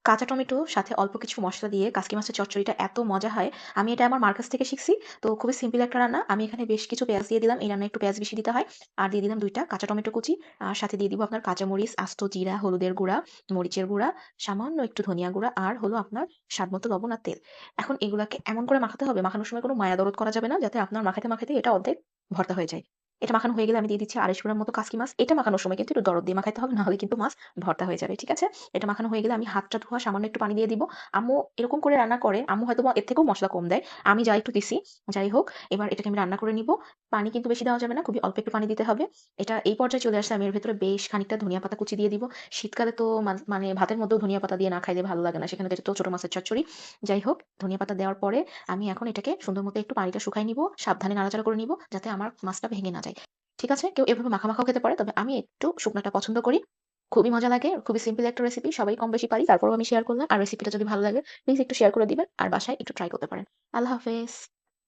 কাঁচা টমেটো সাথে অল্প কিছু মসলা দিয়ে কাসকি মাছের চচ্চড়িটা এত মজা হয়। আমি এটা আমার মার কাছ থেকে শিখছি। তো খুবই সিম্পল একটা রান্না। আমি এখানে বেশ কিছু পেঁয়াজ দিয়ে দিলাম। এই রান্নায় একটু পেঁয়াজ বেশি দিতে হয়। আর দিয়ে দিলাম ২ টা কাঁচা টমেটো কুচি। আর সাথে দিয়ে দিব আপনার কাঁচামরিচ, আস্ত জিরা, হলুদের গুঁড়া, মরিচের গুঁড়া, সামান্য একটু ধনিয়া গুঁড়া আর হলো আপনার স্বাদমতো লবণ আর তেল। এখন এগুলাকে এমন করে মাখাতে হবে, মাখানোর সময় কোনো মায়া দরদ করা যাবে না, যাতে আপনার মাখাতে, মাখাতে এটা অর্ধেক ভর্তা হয়ে যায়। এটা মাখানো হয়ে গেলে আমি দিয়ে দিচ্ছি ২৫০ গ্রাম মতো কাসকি মাছ। এটা মাখানোর সময় কিন্তু একটু দরদ দিয়ে মাখাইতে হবে, না হলে কিন্তু মাছ ভর্তা হয়ে যাবে। ঠিক আছে? এটা মাখানো হয়ে গেলে আমি হাতটা ধোয়া সামান্য একটু পানি দিয়ে দিব। আম্মু এরকম করে রান্না করে। আম্মু হয়তোবা এর থেকেও মসলা কম দেয়। আমি যা একটু দিছি। যাই হোক, এবার এটাকে আমি রান্না করে নিব। পানি কিন্তু বেশি দেওয়া যাবে না। খুবই অল্প একটু পানি দিতে হবে। এটা এই পর্যায়ে চলে আসলে আমি এর ভেতরে বেশ খানিকটা ধনিয়া পাতা কুচি দিয়ে দিব। শীতকালে তো মানে ভাতের মধ্যেও ধনিয়া পাতা দিয়ে না খাইলে ভালো লাগে না। সেখানে তো এটা তো ছোট মাছের চচ্চড়ি। যাই হোক, ধনিয়া পাতা দেওয়ার পরে আমি এখন এটাকে সুন্দর মতো একটু পানিটা শুকায় নিব। সাবধানে নাড়াচাড়া করে নিব, যাতে আমার মাছটা ভেঙে না যায়। ঠিক আছে? কেউ এভাবে মাখা, মাখাও খেতে পারে। তবে আমি একটু শুকনাটা পছন্দ করি। খুবই মজা লাগে। খুবই সিম্পল একটা রেসিপি। সবাই কম বেশি পারি। তারপরেও আমি শেয়ার করলাম। আর রেসিপিটা যদি ভালো লাগে প্লিজ একটু শেয়ার করে দিবেন। আর বাসায় একটু ট্রাই করতে পারেন। আল্লাহ হাফেজ।